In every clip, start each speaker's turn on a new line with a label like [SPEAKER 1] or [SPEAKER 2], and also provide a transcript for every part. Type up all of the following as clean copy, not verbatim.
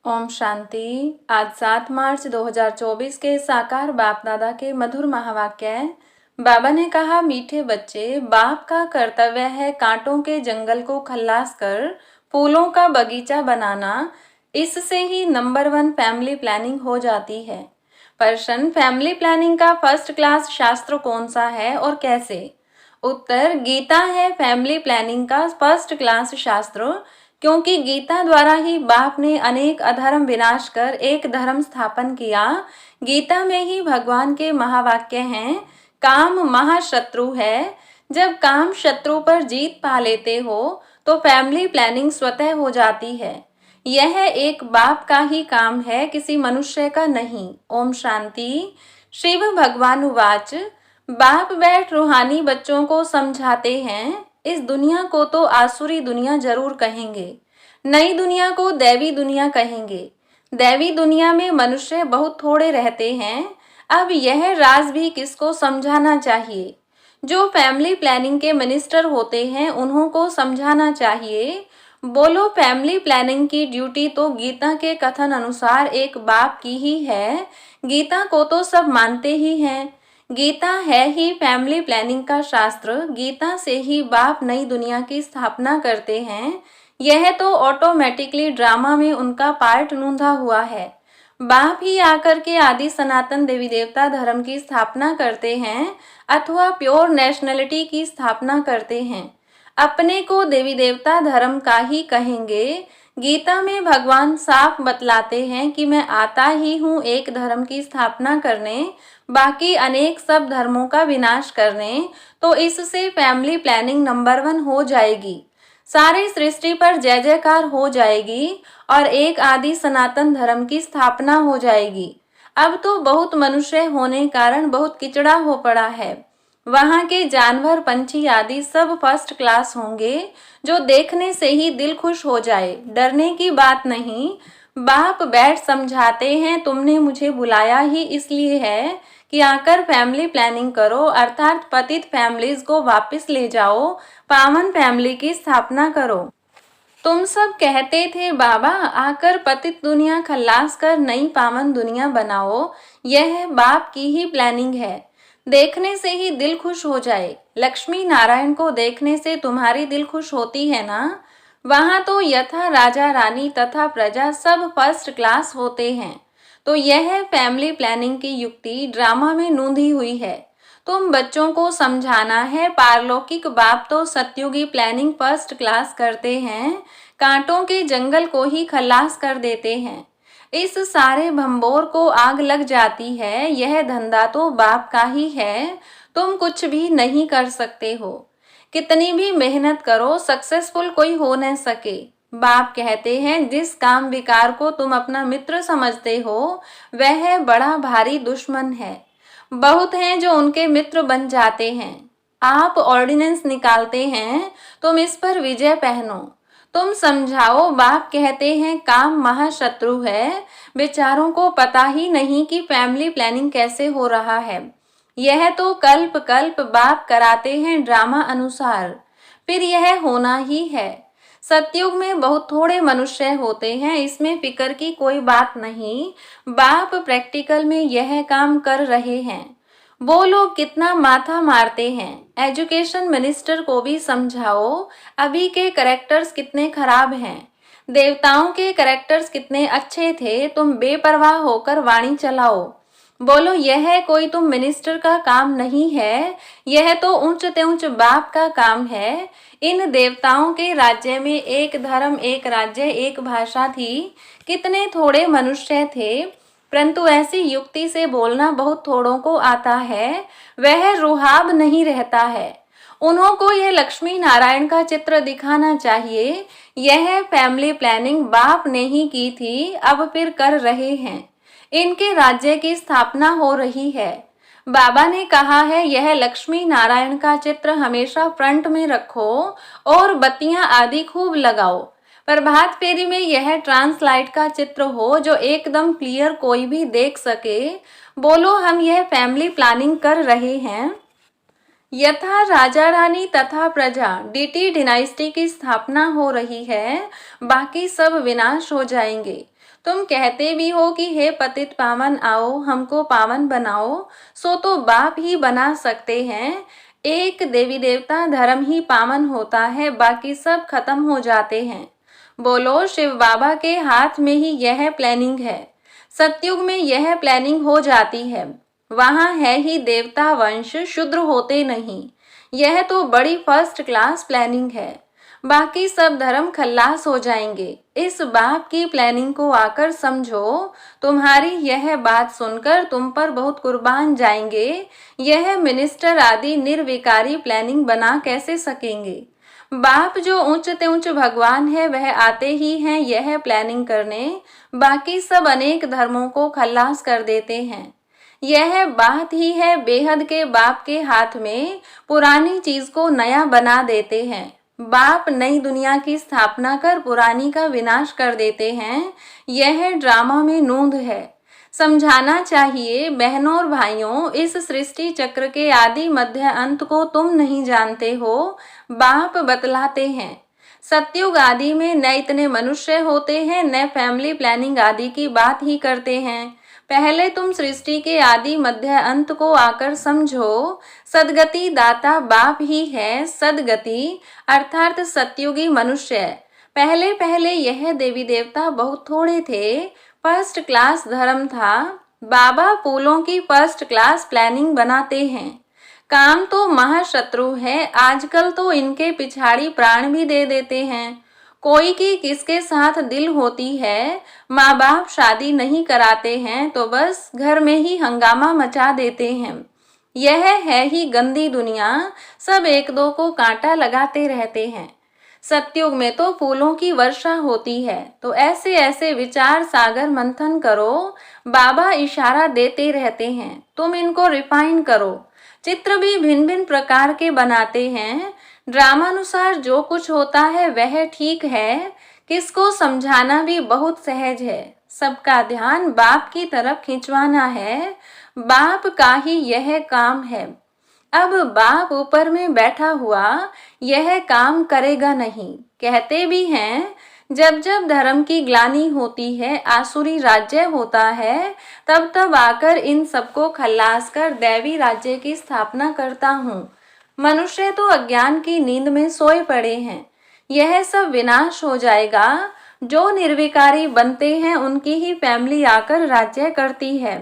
[SPEAKER 1] ओम शांति। आज 7 मार्च 2024 के साकार बाप दादा के मधुर महावाक्य। बाबा ने कहा, मीठे बच्चे, बाप का कर्तव्य है कांटों के जंगल को खल्लास कर फूलों का बगीचा बनाना। इससे ही नंबर 1 फैमिली प्लानिंग हो जाती है। प्रश्न, फैमिली प्लानिंग का फर्स्ट क्लास शास्त्र कौन सा है और कैसे? उत्तर, गीता है फैमिली प्लानिंग का फर्स्ट क्लास शास्त्र, क्योंकि गीता द्वारा ही बाप ने अनेक अधर्म विनाश कर एक धर्म स्थापन किया। गीता में ही भगवान के महावाक्य हैं, काम महाशत्रु है। जब काम शत्रु पर जीत पा लेते हो तो फैमिली प्लानिंग स्वतः हो जाती है। यह एक बाप का ही काम है, किसी मनुष्य का नहीं। ओम शांति। शिव भगवान उवाच, बाप बैठ रूहानी बच्चों को समझाते हैं। इस दुनिया को तो आसुरी दुनिया जरूर कहेंगे, नई दुनिया को दैवी दुनिया कहेंगे। दैवी दुनिया में मनुष्य बहुत थोड़े रहते हैं। अब यह राज भी किसको समझाना चाहिए? जो फैमिली प्लानिंग के मिनिस्टर होते हैं उन्हों को समझाना चाहिए। बोलो, फैमिली प्लानिंग की ड्यूटी तो गीता के कथन अनुसार एक बाप की ही है। गीता को तो सब मानते ही हैं। गीता है ही फैमिली प्लानिंग का शास्त्र। गीता से ही बाप नई दुनिया की स्थापना करते हैं। यह तो ऑटोमेटिकली ड्रामा में उनका पार्ट नूंधा हुआ है। बाप ही आकर के आदि सनातन देवी देवता धर्म की स्थापना करते हैं अथवा प्योर नेशनलिटी की स्थापना करते हैं। अपने को देवी देवता धर्म का ही कहेंगे। गीता में भगवान साफ बतलाते हैं कि मैं आता ही हूँ एक धर्म की स्थापना करने, बाकी अनेक सब धर्मों का विनाश करने। तो इससे फैमिली प्लानिंग नंबर 1 हो जाएगी, सारी सृष्टि पर जय जयकार हो जाएगी और एक आदि सनातन धर्म की स्थापना हो जाएगी। अब तो बहुत मनुष्य होने कारण बहुत किचड़ा हो पड़ा है। वहाँ के जानवर पंछी आदि सब फर्स्ट क्लास होंगे, जो देखने से ही दिल खुश हो जाए। डरने की बात नहीं। बाप बैठ समझाते हैं, तुमने मुझे बुलाया ही इसलिए है कि आकर फैमिली प्लानिंग करो, अर्थात पतित फैमिलीज को वापस ले जाओ, पावन फैमिली की स्थापना करो। तुम सब कहते थे बाबा आकर पतित दुनिया खल्लास कर नई पावन दुनिया बनाओ। यह बाप की ही प्लानिंग है। देखने से ही दिल खुश हो जाए। लक्ष्मी नारायण को देखने से तुम्हारी दिल खुश होती है ना? वहां तो यथा राजा रानी तथा प्रजा सब फर्स्ट क्लास होते हैं। तो यह फैमिली प्लानिंग की युक्ति ड्रामा में नूंधी हुई है। तुम बच्चों को समझाना है, पारलौकिक बाप तो सत्युगी प्लानिंग फर्स्ट क्लास करते हैं, कांटों के जंगल को ही खल्लास कर देते हैं। इस सारे भंबोर को आग लग जाती है। यह धंधा तो बाप का ही है। तुम कुछ भी नहीं कर सकते हो। कितनी भी मेहनत करो, सक्सेसफुल कोई हो न सके। बाप कहते हैं, जिस काम विकार को तुम अपना मित्र समझते हो वह बड़ा भारी दुश्मन है। बहुत हैं जो उनके मित्र बन जाते हैं। आप ऑर्डिनेंस निकालते हैं, तुम इस पर विजय पहनो। तुम समझाओ। बाप कहते हैं, काम महाशत्रु है। बेचारों को पता ही नहीं कि फैमिली प्लानिंग कैसे हो रहा है। यह तो कल्प कल्प बाप कराते हैं ड्रामा अनुसार, फिर यह होना ही है। सतयुग में बहुत थोड़े मनुष्य होते हैं, इसमें फिक्र की कोई बात नहीं। बाप प्रैक्टिकल में यह काम कर रहे हैं। वो लोग कितना माथा मारते हैं। एजुकेशन मिनिस्टर को भी समझाओ, अभी के करेक्टर्स कितने खराब हैं। देवताओं के करेक्टर्स कितने अच्छे थे। तुम बेपरवाह होकर वाणी चलाओ। बोलो, यह कोई तुम मिनिस्टर का काम नहीं है, यह तो ऊंच ते ऊंच बाप का काम है। इन देवताओं के राज्य में एक धर्म, एक राज्य, एक भाषा थी। कितने थोड़े मनुष्य थे, परंतु ऐसी युक्ति से बोलना बहुत थोड़ों को आता है। वह रुहाब नहीं रहता है। उन्हों को यह लक्ष्मी नारायण का चित्र दिखाना चाहिए। यह फैमिली प्लानिंग बाप ने ही की थी, अब फिर कर रहे हैं। इनके राज्य की स्थापना हो रही है। बाबा ने कहा है, यह लक्ष्मी नारायण का चित्र हमेशा फ्रंट में रखो और बत्तियां आदि खूब लगाओ। प्रभात फेरी में यह ट्रांसलाइट का चित्र हो, जो एकदम क्लियर कोई भी देख सके। बोलो, हम यह फैमिली प्लानिंग कर रहे हैं। यथा राजा रानी तथा प्रजा डीटी डिनाइस्टी की स्थापना हो रही है, बाकी सब विनाश हो जाएंगे। तुम कहते भी हो कि हे पतित पावन आओ हमको पावन बनाओ, सो तो बाप ही बना सकते हैं। एक देवी देवता धर्म ही पावन होता है, बाकी सब खत्म हो जाते हैं। बोलो शिव बाबा के हाथ में ही यह प्लानिंग है। सतयुग में यह प्लानिंग हो जाती है। वहां है ही देवता वंश, शूद्र होते नहीं। यह तो बड़ी फर्स्ट क्लास प्लानिंग है। बाकी सब धर्म खल्लास हो जाएंगे। इस बाप की प्लानिंग को आकर समझो। तुम्हारी यह बात सुनकर तुम पर बहुत कुर्बान जाएंगे। यह मिनिस्टर आदि निर्विकारी प्लानिंग बना कैसे सकेंगे। बाप जो ऊंचते ऊंच भगवान है वह आते ही हैं यह प्लानिंग करने। बाकी सब अनेक धर्मों को खल्लास कर देते हैं। यह बात ही है बेहद के बाप के हाथ में पुरानी चीज को नया बना देते हैं। बाप नई दुनिया की स्थापना कर पुरानी का विनाश कर देते हैं। यह ड्रामा में नूंद है। समझाना चाहिए बहनों और भाइयों, इस सृष्टि चक्र के आदि मध्य अंत को तुम नहीं जानते हो, बाप बतलाते हैं। सतयुग आदि में न इतने मनुष्य होते हैं न फैमिली प्लानिंग आदि की बात ही करते हैं। पहले तुम सृष्टि के आदि मध्य अंत को आकर समझो। सदगति दाता बाप ही है। सदगति अर्थात सतयुगी मनुष्य। पहले पहले यह देवी देवता बहुत थोड़े थे। फर्स्ट क्लास धर्म था। बाबा फूलों की फर्स्ट क्लास प्लानिंग बनाते हैं। काम तो महाशत्रु है। आजकल तो इनके पिछाड़ी प्राण भी दे देते हैं। कोई की किसके साथ दिल होती है, माँ बाप शादी नहीं कराते हैं तो बस घर में ही हंगामा मचा देते हैं। यह है ही गंदी दुनिया। सब एक दो को कांटा लगाते रहते हैं। सतयुग में तो फूलों की वर्षा होती है। तो ऐसे ऐसे विचार सागर मंथन करो। बाबा इशारा देते रहते हैं, तुम इनको रिफाइन करो। चित्र भी भिन्न भिन्न प्रकार के बनाते हैं। ड्रामानुसार जो कुछ होता है वह ठीक है। किसको समझाना भी बहुत सहज है। सबका ध्यान बाप की तरफ खिंचवाना है। बाप का ही यह काम है। अब बाप ऊपर में बैठा हुआ यह काम करेगा नहीं। कहते भी हैं जब जब धर्म की ग्लानि होती है, आसुरी राज्य होता है, तब तब आकर इन सबको खल्लास कर दैवी राज्य की स्थापना करता हूँ। मनुष्य तो अज्ञान की नींद में सोए पड़े हैं। यह सब विनाश हो जाएगा। जो निर्विकारी बनते हैं उनकी ही फैमिली आकर राज्य करती है।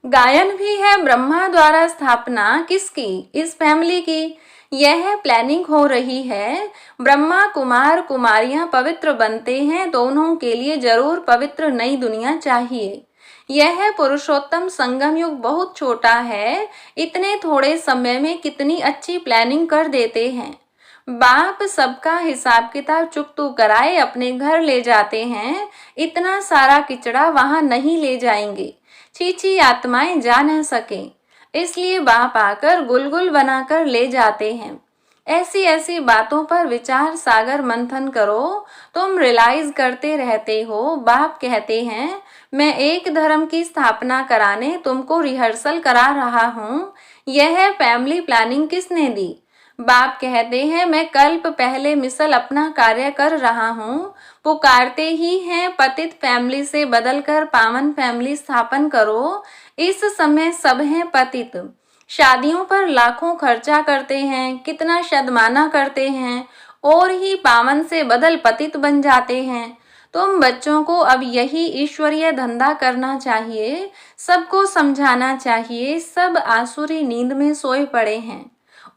[SPEAKER 1] गायन भी है ब्रह्मा द्वारा स्थापना किसकी, इस फैमिली की। यह प्लानिंग हो रही है। ब्रह्मा कुमार कुमारियां पवित्र बनते हैं तो उन्हों के लिए जरूर पवित्र नई दुनिया चाहिए। यह पुरुषोत्तम संगम युग बहुत छोटा है। इतने थोड़े समय में कितनी अच्छी प्लानिंग कर देते हैं। बाप सबका हिसाब किताब चुकतू कराए अपने घर ले जाते हैं। इतना सारा किचड़ा वहां नहीं ले जाएंगे। चीची आत्माएं जा न सके, इसलिए बाप आकर गुलगुल बनाकर ले जाते हैं। ऐसी ऐसी बातों पर विचार सागर मंथन करो। तुम रियलाइज करते रहते हो। बाप कहते हैं मैं एक धर्म की स्थापना कराने तुमको रिहर्सल करा रहा हूँ। यह फैमिली प्लानिंग किसने दी। बाप कहते हैं मैं कल्प पहले मिसल अपना कार्य कर रहा हूँ। पुकारते ही हैं पतित फैमिली से बदलकर पावन फैमिली स्थापन करो। इस समय सब हैं पतित। शादियों पर लाखों खर्चा करते हैं, कितना शदमाना करते हैं और ही पावन से बदल पतित बन जाते हैं। तुम बच्चों को अब यही ईश्वरीय धंधा करना चाहिए। सबको समझाना चाहिए। सब आसुरी नींद में सोए पड़े हैं,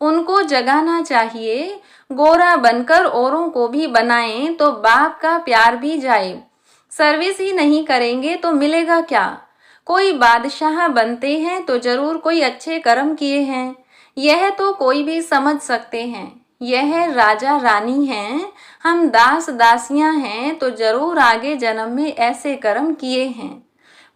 [SPEAKER 1] उनको जगाना चाहिए। गोरा बनकर औरों को भी बनाएं तो बाप का प्यार भी जाए। सर्विस ही नहीं करेंगे तो मिलेगा क्या। कोई बादशाह बनते हैं तो जरूर कोई अच्छे कर्म किए हैं। यह तो कोई भी समझ सकते हैं। यह राजा रानी हैं, हम दास दासियां हैं तो जरूर आगे जन्म में ऐसे कर्म किए हैं।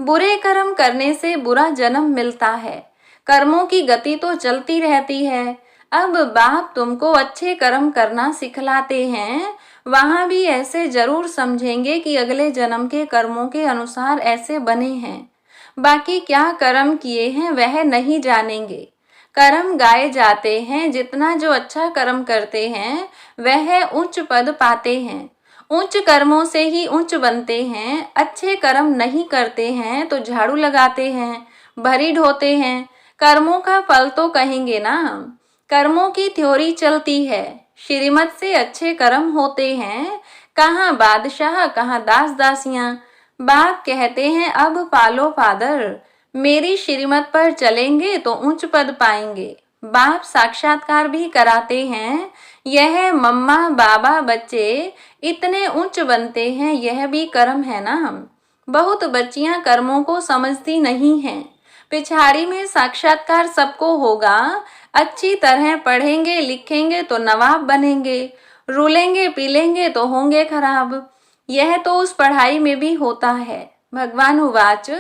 [SPEAKER 1] बुरे कर्म करने से बुरा जन्म मिलता है। कर्मों की गति तो चलती रहती है। अब बाप तुमको अच्छे कर्म करना सिखलाते हैं। वहां भी ऐसे जरूर समझेंगे कि अगले जन्म के कर्मों के अनुसार ऐसे बने हैं। बाकी क्या कर्म किए हैं वह नहीं जानेंगे। कर्म गाए जाते हैं, जितना जो अच्छा कर्म करते हैं वह उच्च पद पाते हैं। उच्च कर्मों से ही उच्च बनते हैं। अच्छे कर्म नहीं करते हैं तो झाड़ू लगाते हैं, भरी ढोते हैं। कर्मों का फल तो कहेंगे ना हम। कर्मों की थ्योरी चलती है, श्रीमत से अच्छे कर्म होते हैं। कहाँ बादशाह, कहाँ दास दासियां। बाप कहते हैं अब पालो फादर, मेरी श्रीमत पर चलेंगे तो उच्च पद पाएंगे। बाप साक्षात्कार भी कराते हैं। यह मम्मा बाबा बच्चे इतने उच्च बनते हैं, यह भी कर्म है ना हम। बहुत बच्चियां कर्मों को समझती नहीं हैं। पिछाड़ी में साक्षात्कार सबको होगा। अच्छी तरह पढ़ेंगे लिखेंगे तो नवाब बनेंगे, रूलेंगे पीलेंगे तो होंगे खराब। यह तो उस पढ़ाई में भी होता है। भगवान उवाच,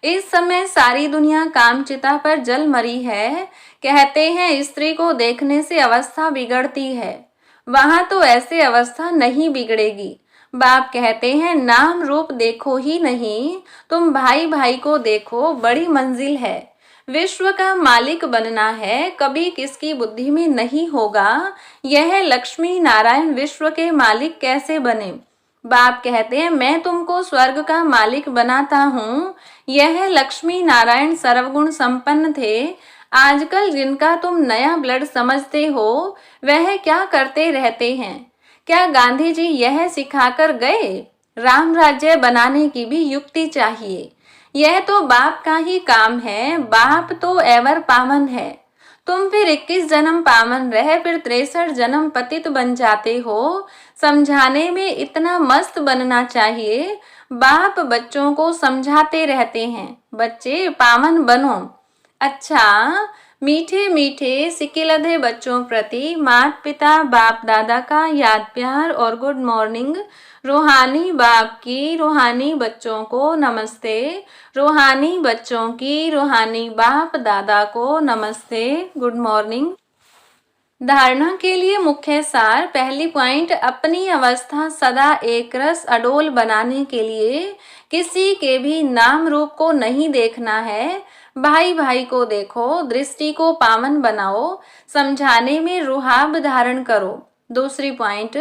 [SPEAKER 1] इस समय सारी दुनिया कामचिता पर जल मरी है। कहते हैं स्त्री को देखने से अवस्था बिगड़ती है। वहां तो ऐसे अवस्था नहीं बिगड़ेगी। बाप कहते हैं नाम रूप देखो ही नहीं, तुम भाई भाई को देखो, बड़ी मंजिल है। विश्व का मालिक बनना है, कभी किसकी बुद्धि में नहीं होगा। यह लक्ष्मी नारायण विश्व के मालिक कैसे बने। बाप कहते हैं मैं तुमको स्वर्ग का मालिक बनाता हूँ। यह लक्ष्मी नारायण सर्वगुण संपन्न थे। आजकल जिनका तुम नया ब्लड समझते हो वह क्या करते रहते हैं। क्या गांधी जी यह सिखाकर गए। राम राज्य बनाने की भी युक्ति चाहिए। यह तो बाप का ही काम है। बाप तो एवर पावन है। तुम फिर 21 जन्म पावन रहे, फिर 63 जन्म पतित बन जाते हो। समझाने में इतना मस्त बनना चाहिए। बाप बच्चों को समझाते रहते हैं, बच्चे पावन बनो। अच्छा, मीठे मीठे सिकिलधे बच्चों प्रति माता पिता बाप दादा का याद प्यार और गुड मॉर्निंग। रूहानी बाप की रूहानी बच्चों को नमस्ते। रूहानी बच्चों की रूहानी बाप दादा को नमस्ते, गुड मॉर्निंग। धारणा के लिए मुख्य सार। पहली पॉइंट, अपनी अवस्था सदा एक रस अडोल बनाने के लिए किसी के भी नाम रूप को नहीं देखना है। भाई भाई को देखो, दृष्टि को पावन बनाओ, समझाने में रुहाब धारण करो। दूसरी पॉइंट,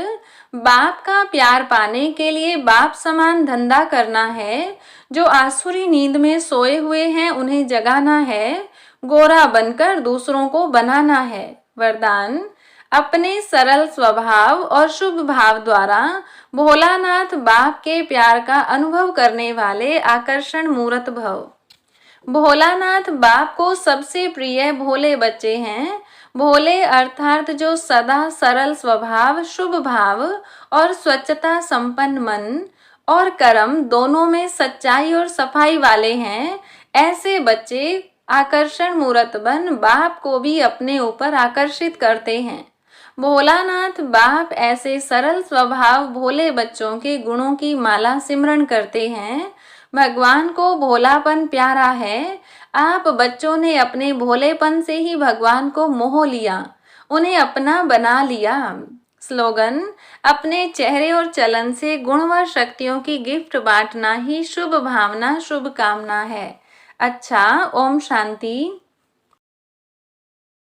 [SPEAKER 1] बाप का प्यार पाने के लिए बाप समान धंधा करना है। जो आसुरी नींद में सोए हुए हैं उन्हें जगाना है। गोरा बनकर दूसरों को बनाना है। वरदान, अपने सरल स्वभाव और शुभ भाव द्वारा भोलानाथ बाप के प्यार का अनुभव करने वाले आकर्षण मूर्त भव। भोलानाथ बाप को सबसे प्रिय भोले बच्चे हैं। भोले अर्थात जो सदा सरल स्वभाव, शुभ भाव और स्वच्छता संपन्न मन और कर्म दोनों में सच्चाई और सफाई वाले हैं। ऐसे बच्चे आकर्षण मूर्त बन बाप को भी अपने ऊपर आकर्षित करते हैं। भोलानाथ बाप ऐसे सरल स्वभाव भोले बच्चों के गुणों की माला सिमरण करते हैं। भगवान को भोलापन प्यारा है। आप बच्चों ने अपने भोलेपन से ही भगवान को मोह लिया, उन्हें अपना बना लिया। स्लोगन, अपने चेहरे और चलन से गुण व शक्तियों की गिफ्ट बांटना ही शुभ भावना शुभ कामना है। अच्छा, ओम शांति।